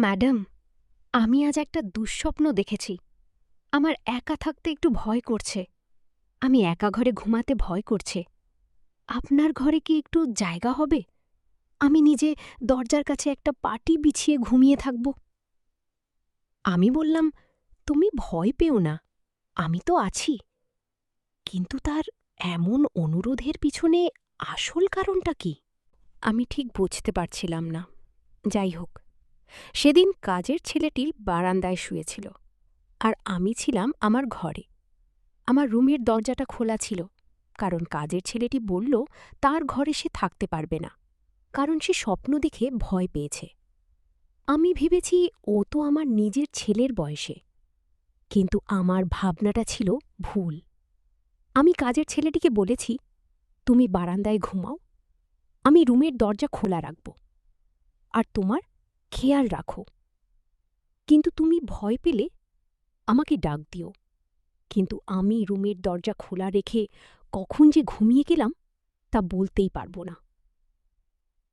Madam, আমি আজ একটা দুঃস্বপ্ন দেখেছি। আমার একা থাকতে একটু ভয় করছে। আমি একা ঘরে ঘুমাতে ভয় করছে। আপনার ঘরে কি একটু জায়গা হবে? আমি নিজে দরজার কাছে একটা পাটি বিছিয়ে ঘুমিয়ে থাকব। আমি বললাম, তুমি ভয় পেও না, আমি তো আছি। কিন্তু তার এমন অনুরোধের পিছনে আসল কারণটা কি? আমি ঠিক বুঝতে পারছিলাম না। যাই হোক, সেদিন কাজের ছেলেটি বারান্দায় শুয়েছিল, আর আমি ছিলাম আমার ঘরে। আমার রুমের দরজাটা খোলা ছিল, কারণ কাজের ছেলেটি বলল তার ঘরে সে থাকতে পারবে না, কারণ সে স্বপ্ন দেখে ভয় পেয়েছে। আমি ভেবেছি ও তো আমার নিজের ছেলের বয়সে, কিন্তু আমার ভাবনাটা ছিল ভুল। আমি কাজের ছেলেটিকে বলেছি, তুমি বারান্দায় ঘুমাও, আমি রুমের দরজা খোলা রাখব, আর তোমার খেয়াল রাখো। কিন্তু তুমি ভয় পেলে আমাকে ডাক দিও। কিন্তু আমি রুমের দরজা খোলা রেখে কখন যে ঘুমিয়ে গেলাম তা বলতেই পারব না।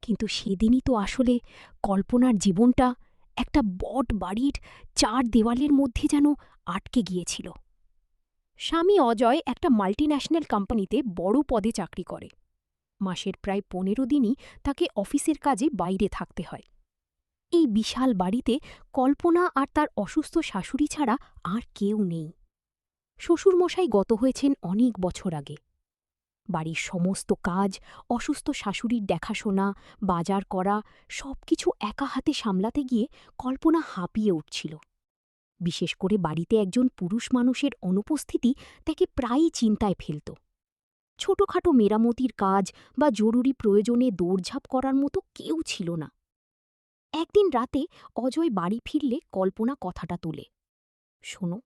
কিন্তু সেদিনই তো আসলে কল্পনার জীবনটা একটা বট বাড়ির ৪ দেওয়ালের মধ্যে যেন আটকে গিয়েছিল। স্বামী অজয় একটা মাল্টিন্যাশনাল কোম্পানিতে বড় পদে চাকরি করে। মাসের প্রায় ১৫ দিনই তাকে অফিসের কাজে বাইরে থাকতে হয়। এই বিশাল বাড়িতে কল্পনা আর তার অসুস্থ শাশুড়ি ছাড়া আর কেউ নেই। শ্বশুরমশাই গত হয়েছেন অনেক বছর আগে। বাড়ির সমস্ত কাজ, অসুস্থ শাশুড়ির দেখাশোনা, বাজার করা সবকিছু একা হাতে সামলাতে গিয়ে কল্পনা হাঁপিয়ে উঠছিল। বিশেষ করে বাড়িতে একজন পুরুষ মানুষের অনুপস্থিতি তাকে প্রায়ই চিন্তায় ফেলত। ছোটখাটো মেরামতির কাজ বা জরুরি প্রয়োজনে দৌড়ঝাঁপ করার মতো কেউ ছিল না। একদিন রাতে অজয় বাড়ি ফিরলে কল্পনা কথাটা তোলে, শোনো,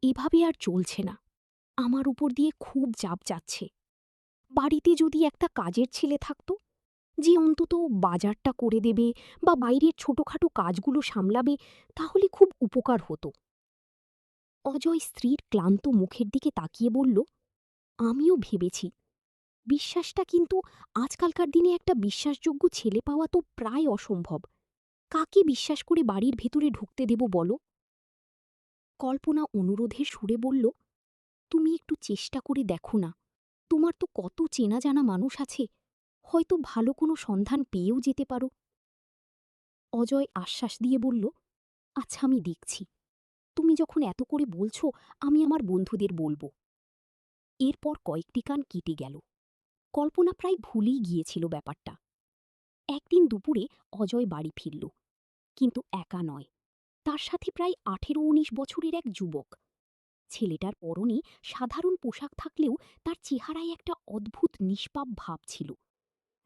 এভাবে আর চলছে না। আমার উপর দিয়ে খুব চাপ যাচ্ছে। বাড়িতে যদি একটা কাজের ছেলে থাকত, যে অন্তত বাজারটা করে দেবে বা বাইরের ছোটখাটো কাজগুলো সামলাবে, তাহলে খুব উপকার হতো। অজয় স্ত্রীর ক্লান্ত মুখের দিকে তাকিয়ে বলল, আমিও ভেবেছি। বিশ্বাসটা কিন্তু আজকালকার দিনে একটা বিশ্বাসযোগ্য ছেলে পাওয়া তো প্রায় অসম্ভব। কাকে বিশ্বাস করে বাড়ির ভেতরে ঢুকতে দেব বলো? কল্পনা অনুরোধের সুরে বলল, তুমি একটু চেষ্টা করে দেখো না। তোমার তো কত চেনা জানা মানুষ আছে, হয়তো ভালো কোনো সন্ধান পেয়েও যেতে পারো। অজয় আশ্বাস দিয়ে বলল, আচ্ছা, আমি দেখছি। তুমি যখন এত করে বলছো, আমি আমার বন্ধুদের বলবো। এরপর কয়েকটি কান কেটে গেল। কল্পনা প্রায় ভুলেই গিয়েছিল ব্যাপারটা। একদিন দুপুরে অজয় বাড়ি ফিরল, কিন্তু একা নয়, তার সাথে প্রায় ১৮-১৯ বছরের এক যুবক। ছেলেটার পরনে সাধারণ পোশাক থাকলেও তার চেহারায় একটা অদ্ভুত নিষ্পাপ ভাব ছিল।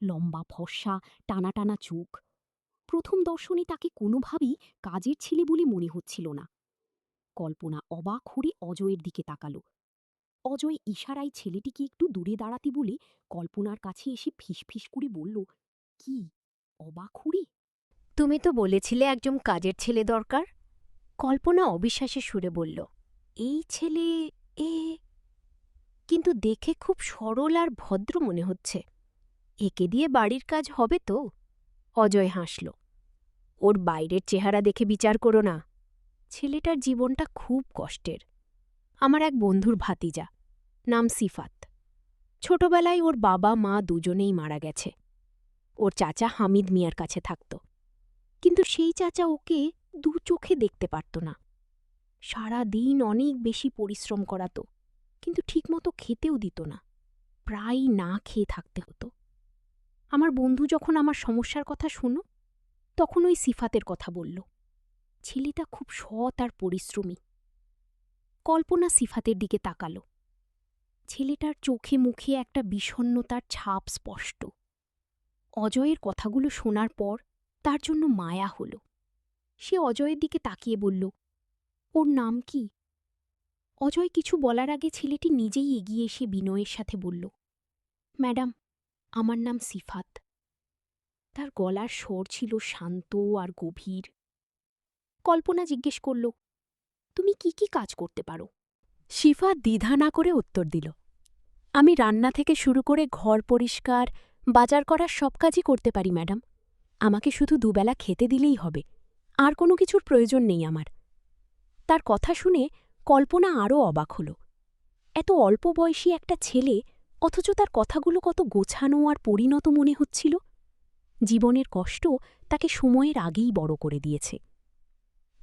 লম্বা ফর্সা, টানা টানা চোখ। প্রথম দর্শনে তাকে কোনোভাবেই কাজের ছেলে বলে মনে হচ্ছিল না। কল্পনা অবাক হয়ে অজয়ের দিকে তাকাল। অজয় ইশারায় ছেলেটিকে একটু দূরে দাঁড়াতে বলে কল্পনার কাছে এসে ফিসফিস করে বলল, কি অবাক হরে? তুমি তো বলেছিলে একজন কাজের ছেলে দরকার। কল্পনা অবিশ্বাসের সুরে বলল, এই ছেলে এ কিন্তু দেখে খুব সরল আর ভদ্র মনে হচ্ছে। একে দিয়ে বাড়ির কাজ হবে তো? অজয় হাসল। ওর বাইরের চেহারা দেখে বিচার করো না। ছেলেটার জীবনটা খুব কষ্টের। আমার এক বন্ধুর ভাতিজা, নাম সিফাত। ছোটবেলায় ওর বাবা মা দুজনেই মারা গেছে। ওর চাচা হামিদ মিয়ার কাছে থাকত, কিন্তু সেই চাচা ওকে দু চোখে দেখতে পারত না। সারা দিন অনেক বেশি পরিশ্রম করাত, কিন্তু ঠিকমতো খেতেও দিত না। প্রায়ই না খেয়ে থাকতে হতো। আমার বন্ধু যখন আমার সমস্যার কথা শুনো, তখন ওই সিফাতের কথা বলল। ছেলেটা খুব সৎ আর পরিশ্রমী। কল্পনা সিফাতের দিকে তাকাল। ছেলেটার চোখে মুখে একটা বিষণ্ণতার ছাপ স্পষ্ট। অজয়ের কথাগুলো শোনার পর তার জন্য মায়া হল। সে অজয়ের দিকে তাকিয়ে বলল, ওর নাম কি? অজয় কিছু বলার আগে ছেলেটি নিজেই এগিয়ে এসে বিনয়ের সাথে বলল, ম্যাডাম, আমার নাম সিফাত। তার গলার স্বর ছিল শান্ত আর গভীর। কল্পনা জিজ্ঞেস করল, তুমি কি কি কাজ করতে পারো? সিফাত দ্বিধা না করে উত্তর দিল, আমি রান্না থেকে শুরু করে ঘর পরিষ্কার, বাজার করার সব কাজই করতে পারি ম্যাডাম। আমাকে শুধু দুবেলা খেতে দিলেই হবে। আর কোনো কিছুর প্রয়োজন নেই আমার। তার কথা শুনে কল্পনা আরও অবাক হল। এত অল্প বয়সী একটা ছেলে, অথচ তার কথাগুলো কত গোছানো আর পরিণত মনে হচ্ছিল। জীবনের কষ্ট তাকে সময়ের আগেই বড় করে দিয়েছে।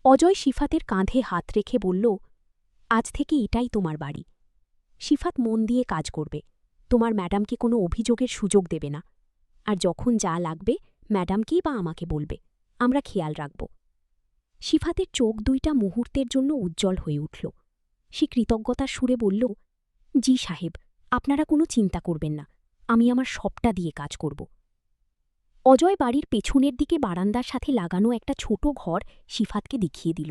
অজয় সিফাতের কাঁধে হাত রেখে বলল, আজ থেকে এটাই তোমার বাড়ি। সিফাত মন দিয়ে কাজ করবে, তোমার ম্যাডামকে কোনো অভিযোগের সুযোগ দেবে না, আর যখন যা লাগবে ম্যাডামকেই বা আমাকে বলবে, আমরা খেয়াল রাখব। সিফাতের চোখ দুইটা মুহূর্তের জন্য উজ্জ্বল হয়ে উঠল। সে কৃতজ্ঞতার সুরে বলল, জি সাহেব, আপনারা কোনো চিন্তা করবেন না, আমি আমার সবটা দিয়ে কাজ করব। অজয় বাড়ির পেছনের দিকে বারান্দার সাথে লাগানো একটা ছোট ঘর সিফাতকে দেখিয়ে দিল।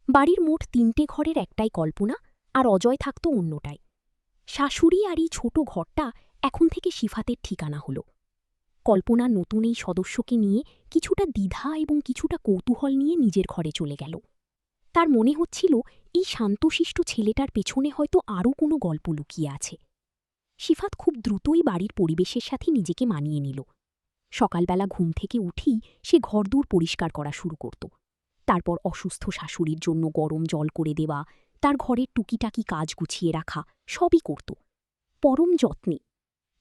বাড়ির মোট ৩টে ঘরের একটাই কল্পনা, আর অজয় থাকত অন্যটায়। শাশুড়ি আর এই ছোট ঘরটা এখন থেকে সিফাতের ঠিকানা হল। কল্পনা নতুন এই সদস্যকে নিয়ে কিছুটা দ্বিধা এবং কিছুটা কৌতূহল নিয়ে নিজের ঘরে চলে গেল। তার মনে হচ্ছিল এই শান্তশিষ্ট ছেলেটার পেছনে হয়তো আরও কোনো গল্প লুকিয়ে আছে। সিফাত খুব দ্রুতই বাড়ির পরিবেশের সাথে নিজেকে মানিয়ে নিল। সকালবেলা ঘুম থেকে উঠেই সে ঘরদূর পরিষ্কার করা শুরু করত। তারপর অসুস্থ শাশুড়ির জন্য গরম জল করে দেওয়া, তার ঘরের টুকিটাকি কাজ গুছিয়ে রাখা, সবই করত পরম যত্নে।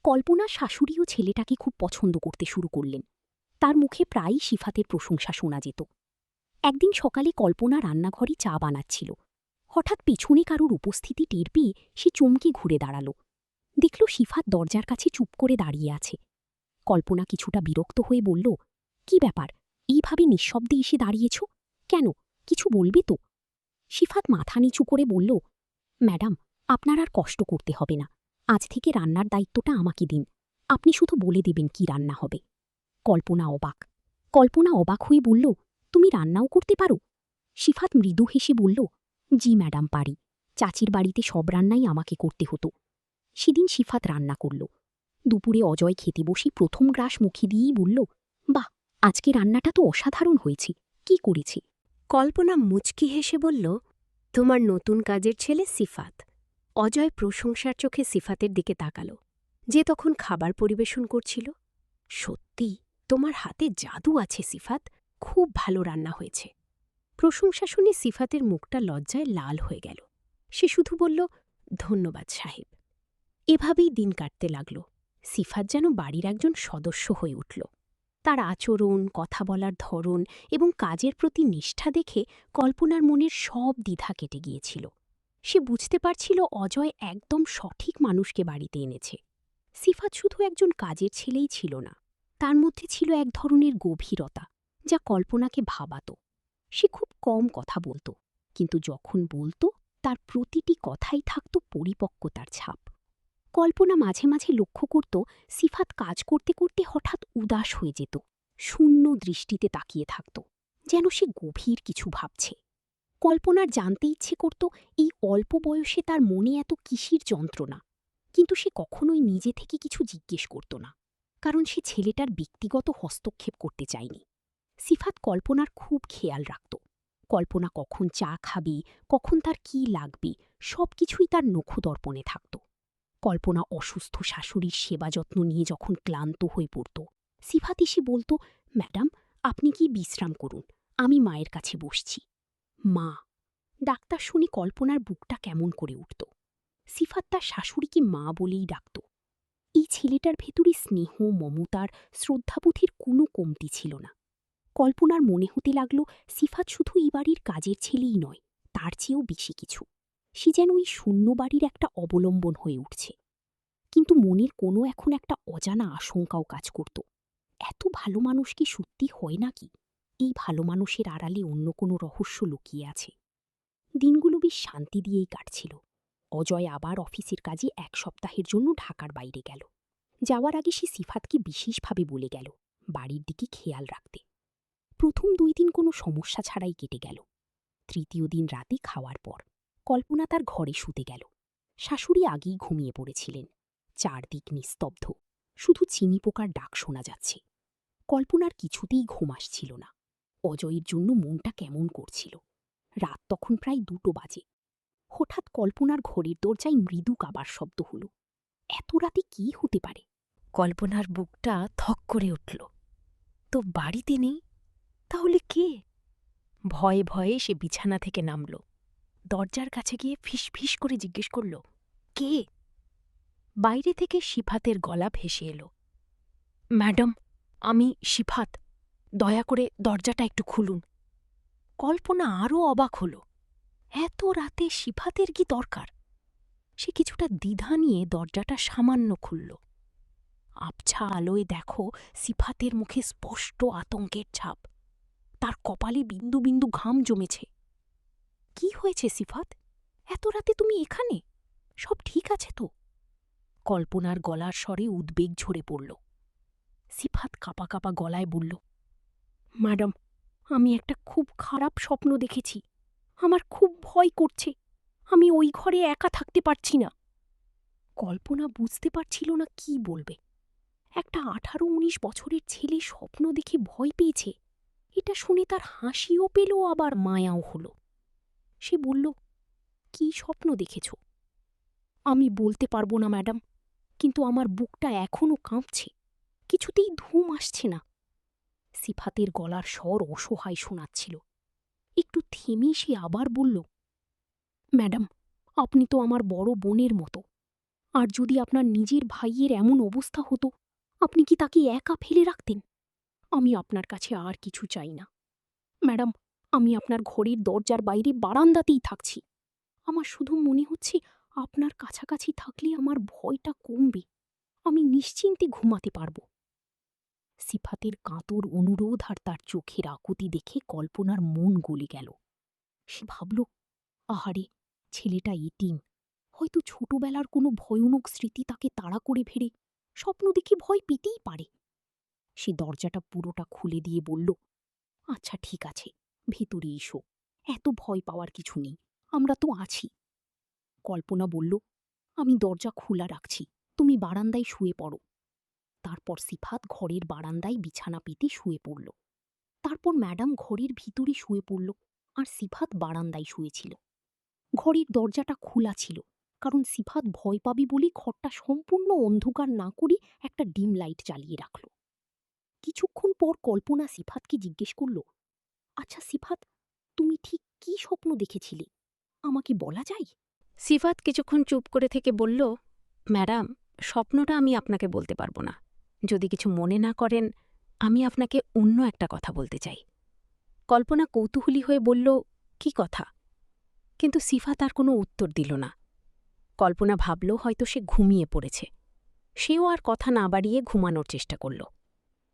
কল্পনা শাশুড়িও ছেলেটাকে খুব পছন্দ করতে শুরু করলেন। তার মুখে প্রায়ই সিফাতের প্রশংসা শোনা যেত। একদিন সকালে কল্পনা রান্নাঘরে চা বানাচ্ছিল। হঠাৎ পেছনে কারোর উপস্থিতি টের পেয়ে সে চমকে ঘুরে দাঁড়াল। দেখল সিফাত দরজার কাছে চুপ করে দাঁড়িয়ে আছে। কল্পনা কিছুটা বিরক্ত হয়ে বলল, কি ব্যাপার, এইভাবে নিঃশব্দে এসে দাঁড়িয়েছ কেন? কিছু বলবে তো? সিফাত মাথা নিচু করে বলল, ম্যাডাম, আপনার আর কষ্ট করতে হবে না, আজ থেকে রান্নার দায়িত্বটা আমাকে দিন, আপনি শুধু বলে দেবেন কি রান্না হবে। কল্পনা অবাক হয়ে বলল, তুমি রান্নাও করতে পারো? সিফাত মৃদু হেসে বলল, জি ম্যাডাম, পারি। চাচির বাড়িতে সব রান্নাই আমাকে করতে হতো। সেদিন সিফাত রান্না করল। দুপুরে অজয় খেতে বসে প্রথম গ্রাস মুখে দিয়েই বলল, বাহ, আজকে রান্নাটা তো অসাধারণ হয়েছে, কি করেছে? কল্পনা মুচকি হেসে বলল, তোমার নতুন কাজের ছেলে সিফাত। অজয় প্রশংসার চোখে সিফাতের দিকে তাকাল, যে তখন খাবার পরিবেশন করছিল। সত্যি তোমার হাতে জাদু আছে সিফাত, খুব ভালো রান্না হয়েছে। প্রশংসা শুনে সিফাতের মুখটা লজ্জায় লাল হয়ে গেল। সে শুধু বলল, ধন্যবাদ সাহেব। এভাবেই দিন কাটতে লাগল। সিফাত যেন বাড়ির একজন সদস্য হয়ে উঠল। তার আচরণ, কথা বলার ধরন এবং কাজের প্রতি নিষ্ঠা দেখে কল্পনার মনের সব দ্বিধা কেটে গিয়েছিল। সে বুঝতে পারছিল অজয় একদম সঠিক মানুষকে বাড়িতে এনেছে। সিফাত শুধু একজন কাজের ছেলেই ছিল না, তার মধ্যে ছিল এক ধরনের গভীরতা যা কল্পনাকে ভাবাত। সে খুব কম কথা বলত, কিন্তু যখন বলত তার প্রতিটি কথাই থাকত পরিপক্কতার ছাপ। কল্পনা মাঝে মাঝে লক্ষ্য করত সিফাত কাজ করতে করতে হঠাৎ উদাস হয়ে যেত, শূন্য দৃষ্টিতে তাকিয়ে থাকত, যেন সে গভীর কিছু ভাবছে। কল্পনার জানতে ইচ্ছে করত এই অল্প বয়সে তার মনে এত কিসির যন্ত্রণা, কিন্তু সে কখনোই নিজে থেকে কিছু জিজ্ঞেস করত না, কারণ সে ছেলেটার ব্যক্তিগত হস্তক্ষেপ করতে চায়নি। সিফাত কল্পনার খুব খেয়াল রাখত। কল্পনা কখন চা খাবে, কখন তার কী লাগবে, সব কিছুই তার নখদর্পণে থাকত। কল্পনা অসুস্থ শাশুড়ির সেবা যত্ন নিয়ে যখন ক্লান্ত হয়ে পড়ত, সিফাত এসে বলত, ম্যাডাম, আপনি কি বিশ্রাম করুন, আমি মায়ের কাছে বসছি। মা ডাক্তার শুনে কল্পনার বুকটা কেমন করে উঠত। সিফাত তার শাশুড়িকে মা বলেই ডাকত। এই ছেলেটার ভেতরে স্নেহ, মমতার, শ্রদ্ধাবোধের কোনো কমতি ছিল না। কল্পনার মনে হতে লাগল সিফাত শুধু এই বাড়ির কাজের ছেলেই নয়, তার চেয়েও বেশি কিছু। সে যেন ওই শূন্য বাড়ির একটা অবলম্বন হয়ে উঠছে। কিন্তু মনের কোনো এখন একটা অজানা আশঙ্কাও কাজ করত। এত ভালো মানুষ কি সত্যি হয় নাকি? এই ভালো মানুষের আড়ালে অন্য কোনো রহস্য লুকিয়ে আছে। দিনগুলো বেশ শান্তি দিয়েই কাটছিল। অজয় আবার অফিসের কাজে ১ সপ্তাহের জন্য ঢাকার বাইরে গেল। যাওয়ার আগে সে সিফাতকে বিশেষভাবে বলে গেল বাড়ির দিকে খেয়াল রাখতে। প্রথম ২ দিন কোনো সমস্যা ছাড়াই কেটে গেল। তৃতীয় দিন রাতে খাওয়ার পর কল্পনা তার ঘরে শুতে গেল। শাশুড়ি আগেই ঘুমিয়ে পড়েছিলেন। চারদিক নিস্তব্ধ, শুধু চিনি পোকার ডাক শোনা যাচ্ছে। কল্পনার কিছুতেই ঘুম আসছিল না। অজয়ের জন্য মনটা কেমন করছিল। রাত তখন প্রায় ২টো বাজে। হঠাৎ কল্পনার ঘরের দরজায় মৃদু কাবার শব্দ হল। এত রাতে কি হতে পারে? কল্পনার বুকটা থক করে উঠল। তো বাড়িতে নেই, তাহলে কে? ভয়ে ভয়ে সে বিছানা থেকে নামল। দরজার কাছে গিয়ে ফিস ফিস করে জিজ্ঞেস করল, কে? বাইরে থেকে সিফাতের গলা ভেসে এলো, ম্যাডাম, আমি সিফাত, দয়া করে দরজাটা একটু খুলুন। কল্পনা আরও অবাক হল, এত রাতে সিফাতের কি দরকার? সে কিছুটা দ্বিধা নিয়ে দরজাটা সামান্য খুলল। আবছা আলোয় দেখো সিফাতের মুখে স্পষ্ট আতঙ্কের ছাপ। তার কপালে বিন্দু বিন্দু ঘাম জমেছে। কি হয়েছে সিফাত? এত রাতে তুমি এখানে? সব ঠিক আছে তো? কল্পনার গলার স্বরে উদ্বেগ ঝরে পড়ল। সিফাত কাঁপা কাঁপা গলায় বলল, ম্যাডাম, আমি একটা খুব খারাপ স্বপ্ন দেখেছি। আমার খুব ভয় করছে। আমি ওই ঘরে একা থাকতে পারছি না। কল্পনা বুঝতে পারছিল না কি বলবে। একটা 18-19 বছরের ছেলে স্বপ্ন দেখে ভয় পেয়েছে, এটা শুনে তার হাসিও পেল আবার মায়াও হল। সে বলল, কি স্বপ্ন দেখেছ? আমি বলতে পারবো না ম্যাডাম, কিন্তু আমার বুকটা এখনও কাঁপছে, কিছুতেই ঘুম আসছে না। সিফাতের গলার স্বর অসহায় শোনাচ্ছিল। একটু থেমে সে আবার বলল, ম্যাডাম, আপনি তো আমার বড় বোনের মতো। আর যদি আপনার নিজের ভাইয়ের এমন অবস্থা হতো, আপনি কি তাকে একা ফেলে রাখতেন? আমি আপনার কাছে আর কিছু চাই না ম্যাডাম। আমি আপনার ঘরের দরজার বাইরে বারান্দাতেই থাকছি। আমার শুধু মনে হচ্ছে আপনার কাছাকাছি থাকলে আমার ভয়টা কমবে, আমি নিশ্চিন্তে ঘুমাতে পারব। সিফাতের কাতর অনুরোধ আর তার চোখের আকুতি দেখে কল্পনার মন গলে গেল। সে ভাবল, আহারে, ছেলেটা এতিম, হয়তো ছোটবেলার কোনো ভয়ানক স্মৃতি তাকে তাড়া করে ফেরে স্বপ্ন দেখে ভয় পেতেই পারে। সে দরজাটা পুরোটা খুলে দিয়ে বলল, আচ্ছা ঠিক আছে, ভেতরে এসো, এত ভয় পাওয়ার কিছু নেই, আমরা তো আছি। কল্পনা বলল, আমি দরজা খোলা রাখছি, তুমি বারান্দায় শুয়ে পড়ো। তারপর সিফাত ঘরের বারান্দায় বিছানা পেতে শুয়ে পড়ল। তারপর ম্যাডাম ঘরের ভিতরে শুয়ে পড়ল, আর সিফাত বারান্দায় শুয়েছিল। ঘরের দরজাটা খোলা ছিল, কারণ সিফাত ভয় পাবে বলে ঘরটা সম্পূর্ণ অন্ধকার না করে একটা ডিম লাইট জ্বালিয়ে রাখল। কিছুক্ষণ পর কল্পনা সিফাতকে জিজ্ঞেস করল, আচ্ছা সিফাত, তুমি ঠিক কি স্বপ্ন দেখেছিলে, আমাকে বলা যায়? সিফাত কিছুক্ষণ চুপ করে থেকে বলল, ম্যাডাম, স্বপ্নটা আমি আপনাকে বলতে পারবো না। যদি কিছু মনে না করেন, আমি আপনাকে অন্য একটা কথা বলতে চাই। কল্পনা কৌতূহলী হয়ে বলল, কি কথা? কিন্তু সিফাত আর কোনো উত্তর দিল না। কল্পনা ভাবল হয়তো সে ঘুমিয়ে পড়েছে। সেও আর কথা না বাড়িয়ে ঘুমানোর চেষ্টা করল।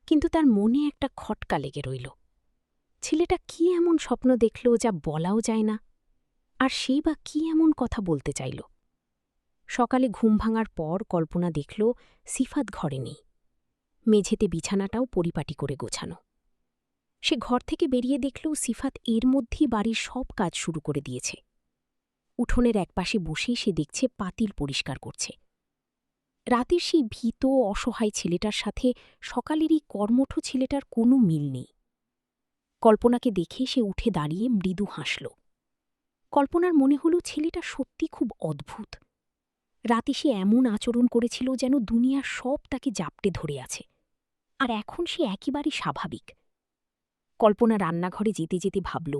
কিন্তু তার মনে একটা খটকা লেগে রইল। ছেলেটা কি এমন স্বপ্ন দেখল যা বলাও যায় না? আর সেই বা কি এমন কথা বলতে চাইল? সকালে ঘুম ভাঙার পর কল্পনা দেখল সিফাত ঘরে নেই। মেঝেতে বিছানাটাও পরিপাটি করে গোছানো। সে ঘর থেকে বেরিয়ে দেখল সিফাত এর মধ্যেই বাড়ির সব কাজ শুরু করে দিয়েছে। উঠোনের একপাশে বসে সে দেখছে পাতিল পরিষ্কার করছে। রাতের সেই ভীত অসহায় ছেলেটার সাথে সকালের এই কর্মঠ ছেলেটার কোনো মিল নেই। কল্পনাকে দেখে সে উঠে দাঁড়িয়ে মৃদু হাসল। কল্পনার মনে হল ছেলেটা সত্যি খুব অদ্ভুত। রাতে সে এমন আচরণ করেছিল যেন দুনিয়ার সব তাকে জাপটে ধরে আছে, আর এখন সে একেবারে স্বাভাবিক। কল্পনা রান্নাঘরে যেতে যেতে ভাবল,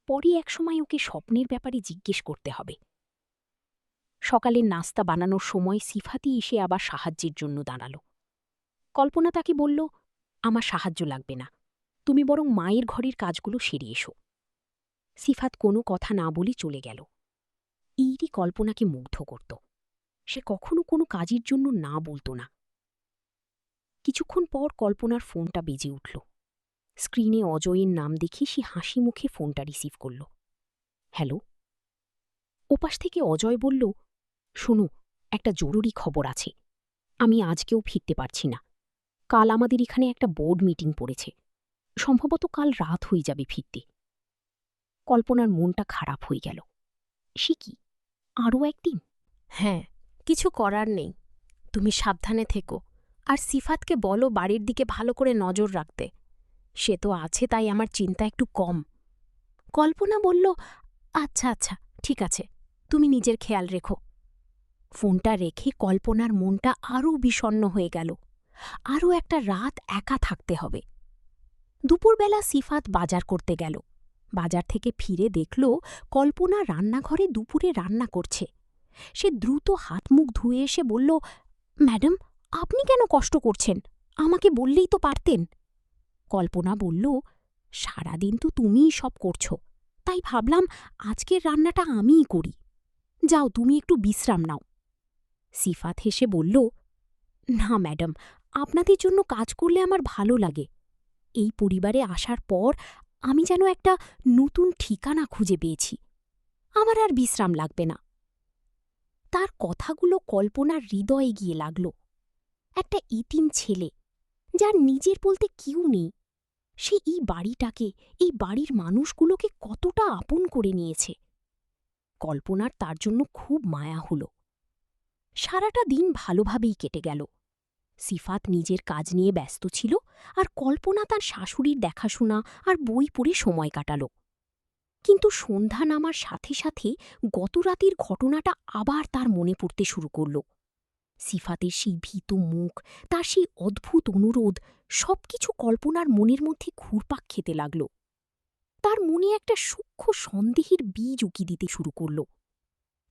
পরে একসময় ওকে স্বপ্নের ব্যাপারে জিজ্ঞেস করতে হবে। সকালের নাস্তা বানানোর সময় সিফাতই এসে আবার সাহায্যের জন্য দাঁড়াল। কল্পনা তাকে বলল, আমার সাহায্য লাগবে না, তুমি বরং মায়ের ঘরের কাজগুলো সেরে এসো। সিফাত কোনো কথা না বলে চলে গেল। এইরই কল্পনাকে মুগ্ধ করত। সে কখনো কোনো কাজের জন্য না বলত না। কিছুক্ষণ পর কল্পনার ফোনটা বেজে উঠল। স্ক্রিনে অজয়ের নাম দেখে সে হাসি মুখে ফোনটা রিসিভ করল। হ্যালো। ওপাশ থেকে অজয় বলল, শোনো, একটা জরুরি খবর আছে। আমি আজকেও ফিরতে পারছি না। কাল আমাদের এখানে একটা বোর্ড মিটিং পড়েছে। সম্ভবত কাল রাত হয়ে যাবে ফিরতে। কল্পনার মনটা খারাপ হয়ে গেল। সে কি, আরও একদিন? হ্যাঁ, কিছু করার নেই। তুমি সাবধানে থেকো, আর সিফাতকে বলো বাড়ির দিকে ভালো করে নজর রাখতে। সে তো আছে, তাই আমার চিন্তা একটু কম। কল্পনা বলল, আচ্ছা আচ্ছা, ঠিক আছে, তুমি নিজের খেয়াল রেখো। ফোনটা রেখে কল্পনার মনটা আরও বিষণ্ণ হয়ে গেল। আরও একটা রাত একা থাকতে হবে। দুপুরবেলা সিফাত বাজার করতে গেল। বাজার থেকে ফিরে দেখল কল্পনা রান্নাঘরে দুপুরে রান্না করছে। সে দ্রুত হাত মুখ ধুয়ে এসে বলল, ম্যাডাম, আপনি কেন কষ্ট করছেন? আমাকে বললেই তো পারতেন। কল্পনা বলল, সারাদিন তো তুমিই সব করছো, তাই ভাবলাম আজকের রান্নাটা আমিই করি। যাও, তুমি একটু বিশ্রাম নাও। সিফাত হেসে বলল, না ম্যাডাম, আপনাদের জন্য কাজ করলে আমার ভালো লাগে। এই পরিবারে আসার পর আমি যেন একটা নতুন ঠিকানা খুঁজে পেয়েছি। আমার আর বিশ্রাম লাগবে না। তার কথাগুলো কল্পনার হৃদয়ে গিয়ে লাগল। একটা এতিম ছেলে, যার নিজের বলতে কেউ নেই, সে এই বাড়িটাকে, এই বাড়ির মানুষগুলোকে কতটা আপন করে নিয়েছে। কল্পনার তার জন্য খুব মায়া হল। সারাটা দিন ভালোভাবেই কেটে গেল। সিফাত নিজের কাজ নিয়ে ব্যস্ত ছিল, আর কল্পনা তার শাশুড়ির দেখাশোনা আর বই পড়ে সময় কাটাল। কিন্তু সন্ধ্যা নামার সাথে সাথে গতরাতের ঘটনাটা আবার তার মনে পড়তে শুরু করল। সিফাতের সেই ভীত মুখ, তার সেই অদ্ভুত অনুরোধ, সবকিছু কল্পনার মনের মধ্যে ঘুরপাক খেতে লাগল। তার মনে একটা সূক্ষ্ম সন্দেহের বীজ উকি দিতে শুরু করল।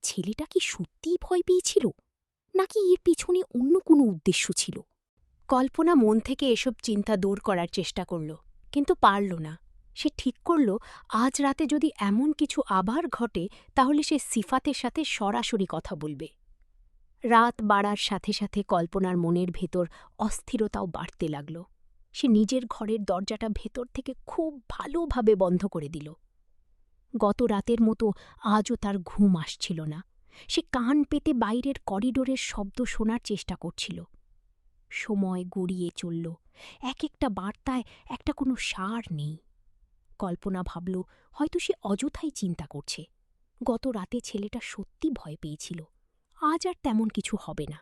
ছেলেটা কি সত্যিই ভয় পেয়েছিল, নাকি এর পিছনে অন্য কোনো উদ্দেশ্য ছিল? কল্পনা মন থেকে এসব চিন্তা দূর করার চেষ্টা করল, কিন্তু পারল না। সে ঠিক করল, আজ রাতে যদি এমন কিছু আবার ঘটে তাহলে সে সিফাতের সাথে সরাসরি কথা বলবে। রাত বাড়ার সাথে সাথে কল্পনার মনের ভেতর অস্থিরতাও বাড়তে লাগল। সে নিজের ঘরের দরজাটা ভেতর থেকে খুব ভালোভাবে বন্ধ করে দিল। গত রাতের মতো আজও তার ঘুম আসছিল না। সে কান পেতে বাইরের করিডোরের শব্দ শোনার চেষ্টা করছিল। সময় গড়িয়ে চলল, এক একটা বার্তায় একটা কোনো সার নেই। কল্পনা ভাবল, হয়তো সে অযথাই চিন্তা করছে। গত রাতে ছেলেটা সত্যি ভয় পেয়েছিল, আজ আর তেমন কিছু হবে না।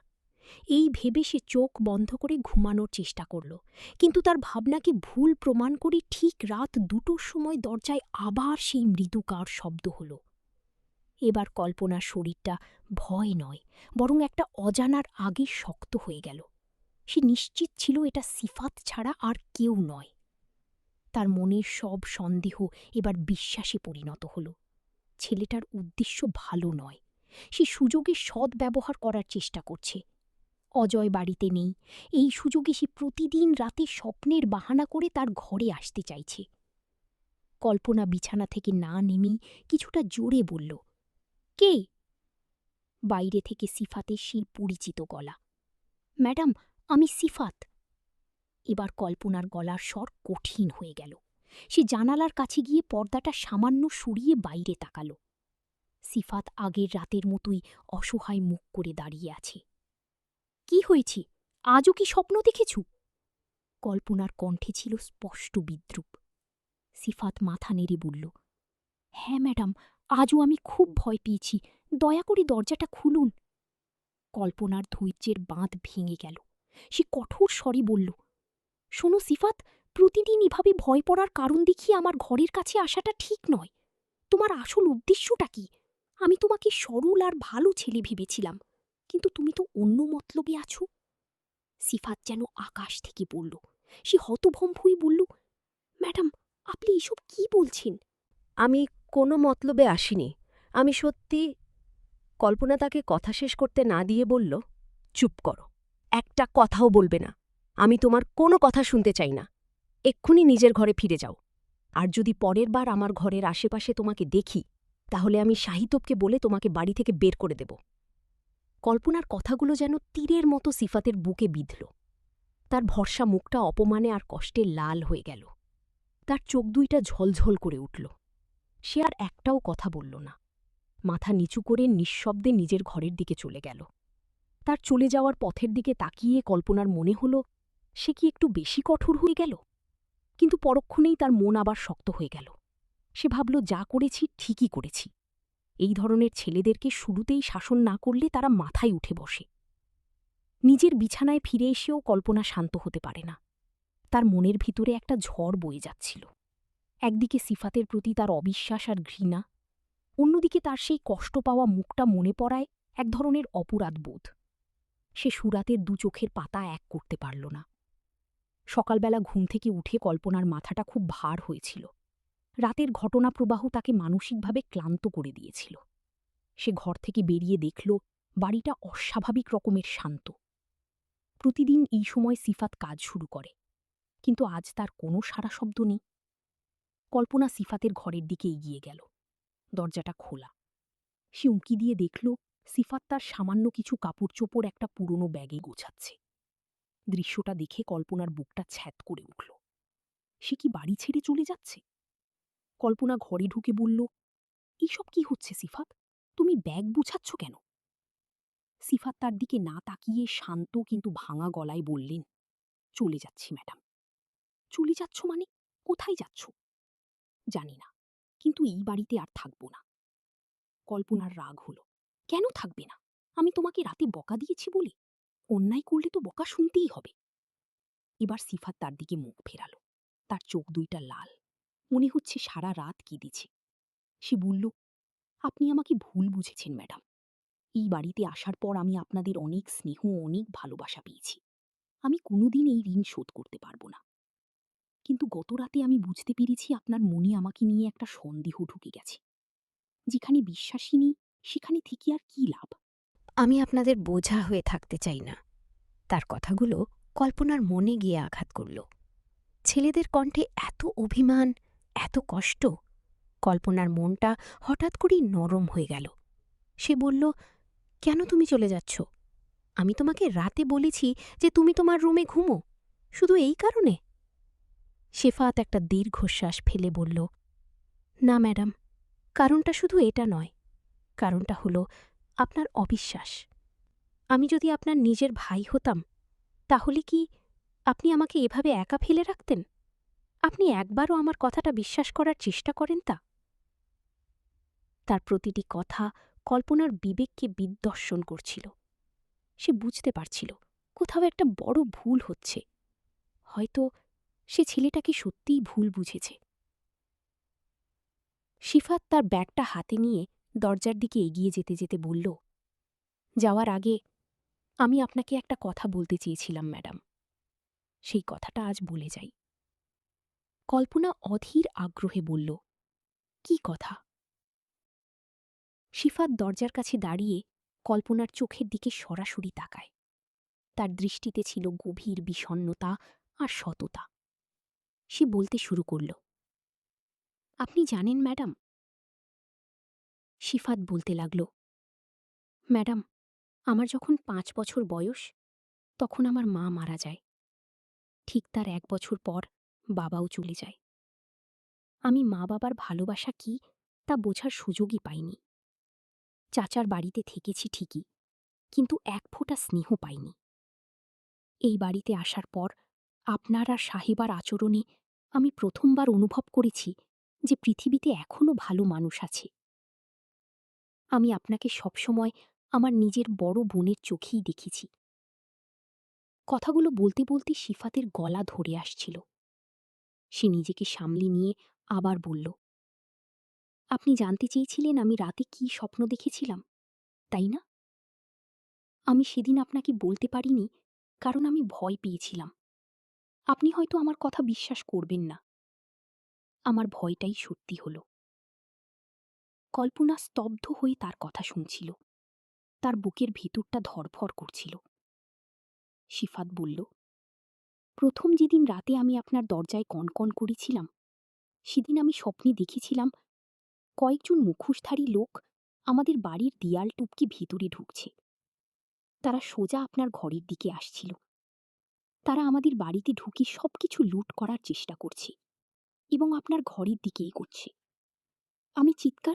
এই ভেবে সে চোখ বন্ধ করে ঘুমানোর চেষ্টা করল, কিন্তু তার ভাবনাকে ভুল প্রমাণ করে ঠিক রাত 2টোর সময় দরজায় আবার সেই মৃদুকার শব্দ হল। এবার কল্পনার শরীরটা ভয় নয়, বরং একটা অজানার আগে শক্ত হয়ে গেল। সে নিশ্চিত ছিল এটা সিফাত ছাড়া আর কেউ নয়। তার মনের সব সন্দেহ এবার বিশ্বাসে পরিণত হল। ছেলেটার উদ্দেশ্য ভালো নয়, সে সুযোগে সদ্ব্যবহার করার চেষ্টা করছে। অজয় বাড়িতে নেই, এই সুযোগে সে প্রতিদিন রাতে স্বপ্নের বাহানা করে তার ঘরে আসতে চাইছে। কল্পনা বিছানা থেকে না নেমেই কিছুটা জোরে বলল, কে? বাইরে থেকে সিফাতের সেই পরিচিত গলা, ম্যাডাম, আমি সিফাত। এবার কল্পনার গলার স্বর কঠিন হয়ে গেল। সে জানালার কাছে গিয়ে পর্দাটা সামান্য সরিয়ে বাইরে তাকাল। সিফাত আগের রাতের মতোই অসহায় মুখ করে দাঁড়িয়ে আছে। কি হয়েছে? আজও কি স্বপ্ন দেখেছ? কল্পনার কণ্ঠে ছিল স্পষ্ট বিদ্রূপ। সিফাত মাথা নেড়ে বলল, হ্যাঁ ম্যাডাম, আজও আমি খুব ভয় পেয়েছি, দয়া করে দরজাটা খুলুন। কল্পনার ধৈর্যের বাঁধ ভেঙে গেল। সে কঠোর স্বরে বলল, শোনো সিফাত, প্রতিদিন এভাবে ভয় পড়ার কারণ দেখিয়ে আমার ঘরের কাছে আসাটা ঠিক নয়। তোমার আসল উদ্দেশ্যটা কি? আমি তোমাকে সরল আর ভালো ছেলে ভেবেছিলাম, কিন্তু তুমি তো অন্য মতলবে আছো। সিফাত যেন আকাশ থেকে পড়ল। সে হতভম্ব হয়ে বলল, ম্যাডাম, আপনি এসব কি বলছেন? আমি কোনো মতলবে আসিনি, আমি সত্যি। কল্পনা তাকে কথা শেষ করতে না দিয়ে বলল, চুপ করো, একটা কথাও বলবে না। আমি তোমার কোনো কথা শুনতে চাই না। এক্ষুনি নিজের ঘরে ফিরে যাও। আর যদি পরের বার আমার ঘরের আশেপাশে তোমাকে দেখি, তাহলে আমি সাহিতবকে বলে তোমাকে বাড়ি থেকে বের করে দেব। কল্পনার কথাগুলো যেন তীরের মতো সিফাতের বুকে বিঁধল। তার ভরসা মুখটা অপমানে আর কষ্টে লাল হয়ে গেল। তার চোখ দুইটা ঝলঝল করে উঠল। সে আর একটাও কথা বলল না। মাথা নিচু করে নিঃশব্দে নিজের ঘরের দিকে চলে গেল। তার চলে যাওয়ার পথের দিকে তাকিয়ে কল্পনার মনে হল, সে কি একটু বেশি কঠোর হয়ে গেল? কিন্তু পরক্ষণেই তার মন আবার শক্ত হয়ে গেল। সে ভাবল, যা করেছি ঠিকই করেছি। এই ধরনের ছেলেদেরকে শুরুতেই শাসন না করলে তারা মাথায় উঠে বসে। নিজের বিছানায় ফিরে এসেও কল্পনা শান্ত হতে পারে না। তার মনের ভিতরে একটা ঝড় বয়ে যাচ্ছিল। একদিকে সিফাতের প্রতি তার অবিশ্বাস আর ঘৃণা, অন্যদিকে তার সেই কষ্ট পাওয়া মুখটা মনে পড়ায় এক ধরনের অপরাধ বোধ। সে সুরাতের দু চোখের পাতা এক করতে পারল না। সকালবেলা ঘুম থেকে উঠে কল্পনার মাথাটা খুব ভার হয়েছিল। রাতের ঘটনাপ্রবাহ তাকে মানসিকভাবে ক্লান্ত করে দিয়েছিল। সে ঘর থেকে বেরিয়ে দেখল বাড়িটা অস্বাভাবিক রকমের শান্ত। প্রতিদিন এই সময় সিফাত কাজ শুরু করে, কিন্তু আজ তার কোনো সাড়া শব্দ নেই। কল্পনা সিফাতের ঘরের দিকে এগিয়ে গেল। দরজাটা খোলা। সে উঁকি দিয়ে দেখল সিফাত তার সামান্য কিছু কাপড় চোপড় একটা পুরনো ব্যাগে গোছাচ্ছে। দৃশ্যটা দেখে কল্পনার বুকটা ছ্যাঁত করে উঠল। সে কি বাড়ি ছেড়ে চলে যাচ্ছে? কল্পনা ঘরে ঢুকে বলল, এইসব কি হচ্ছে সিফাত? তুমি ব্যাগ গুছাচ্ছ কেন? সিফাত তার দিকে না তাকিয়ে শান্ত কিন্তু ভাঙা গলায় বললেন, চলে যাচ্ছি ম্যাডাম। চলে যাচ্ছ মানে? কোথায় যাচ্ছ? জানি না, কিন্তু এই বাড়িতে আর থাকব না। কল্পনার রাগ হল, কেন থাকবে না? আমি তোমাকে রাতে বকা দিয়েছি বলে? অন্যায় করলে তো বকা শুনতেই হবে। এবার সিফাত তার দিকে মুখ ফেরাল। তার চোখ দুইটা লাল, মনে হচ্ছে সারা রাত কেঁদেছে। সে বলল, আপনি আমাকে ভুল বুঝেছেন ম্যাডাম। এই বাড়িতে আসার পর আমি আপনাদের অনেক স্নেহ, অনেক ভালোবাসা পেয়েছি। আমি কোনোদিন এই ঋণ শোধ করতে পারব না। কিন্তু গত রাতে আমি বুঝতে পেরেছি আপনার মনে আমাকে নিয়ে একটা সন্দেহ ঢুকে গেছে। যেখানে বিশ্বাসী নেই সেখানে থেকে আর কি লাভ? আমি আপনাদের বোঝা হয়ে থাকতে চাই না। তার কথাগুলো কল্পনার মনে গিয়ে আঘাত করল। ছেলেদের কণ্ঠে এত অভিমান, এত কষ্ট। কল্পনার মনটা হঠাৎ করেই নরম হয়ে গেল। সে বলল, কেন তুমি চলে যাচ্ছ? আমি তোমাকে রাতে বলেছি যে তুমি তোমার রুমে ঘুমো, শুধু এই কারণে? শেফাত একটা দীর্ঘশ্বাস ফেলে বলল, না ম্যাডাম, কারণটা শুধু এটা নয়। কারণটা হলো আপনার অবিশ্বাস। আমি যদি আপনার নিজের ভাই হতাম, তাহলে কি আপনি আমাকে এভাবে একা ফেলে রাখতেন? আপনি একবারও আমার কথাটা বিশ্বাস করার চেষ্টা করেন তা? তার প্রতিটি কথা কল্পনার বিবেককে বিদ্দর্শন করছিল। সে বুঝতে পারছিল কোথাও একটা বড় ভুল হচ্ছে। হয়তো সে ছেলেটাকে সত্যিই ভুল বুঝেছে। সিফাত তার ব্যাগটা হাতে নিয়ে দরজার দিকে এগিয়ে যেতে যেতে বলল, যাওয়ার আগে আমি আপনাকে একটা কথা বলতে চেয়েছিলাম ম্যাডাম। সেই কথাটা আজ বলে যাই। কল্পনা অধীর আগ্রহে বলল, কি কথা? সিফাত দরজার কাছে দাঁড়িয়ে কল্পনার চোখের দিকে সরাসরি তাকায়। তার দৃষ্টিতে ছিল গভীর বিষণ্ণতা আর সততা। সে বলতে শুরু করল, আপনি জানেন ম্যাডাম? সিফাত বলতে লাগল, ম্যাডাম, আমার যখন ৫ বছর বয়স, তখন আমার মা মারা যায়। ঠিক তার ১ বছর পর বাবাও চলে যায়। আমি মা বাবার ভালোবাসা কি তা বোঝার সুযোগই পাইনি। চাচার বাড়িতে থেকেছি ঠিকই, কিন্তু এক ফোঁটা স্নেহ পাইনি। এই বাড়িতে আসার পর আপনার আর সাহেবার আচরণে আমি প্রথমবার অনুভব করেছি যে পৃথিবীতে এখনও ভালো মানুষ আছে। আমি আপনাকে সবসময় আমার নিজের বড় বোনের চোখেই দেখেছি। কথাগুলো বলতে বলতে সিফাতের গলা ধরে আসছিল। সে নিজেকে সামলে নিয়ে আবার বলল, আপনি জানতে চেয়েছিলেন আমি রাতে কি স্বপ্ন দেখেছিলাম, তাই না? আমি সেদিন আপনাকে বলতে পারিনি কারণ আমি ভয় পেয়েছিলাম। আপনি হয়তো আমার কথা বিশ্বাস করবেন না। আমার ভয়টাই সত্যি হল। কল্পনা স্তব্ধ হয়ে তার কথা শুনছিল। তার বুকের ভেতরটা ধড়ফড় করছিল। সিফাত বলল, প্রথম যেদিন রাতে আমি আপনার দরজায় কনকন করেছিলাম, সেদিন আমি স্বপ্নে দেখেছিলাম কয়েকজন মুখোশধারী লোক আমাদের বাড়ির দেয়াল টপকে ভিতরে ঢুকছে। তারা সোজা আপনার ঘরের দিকে আসছিল। তারা আমাদের বাড়িতে ঢুকে সবকিছু লুট করার চেষ্টা করছে এবং আপনার ঘরের দিকে এগোচ্ছে। আমি চিৎকার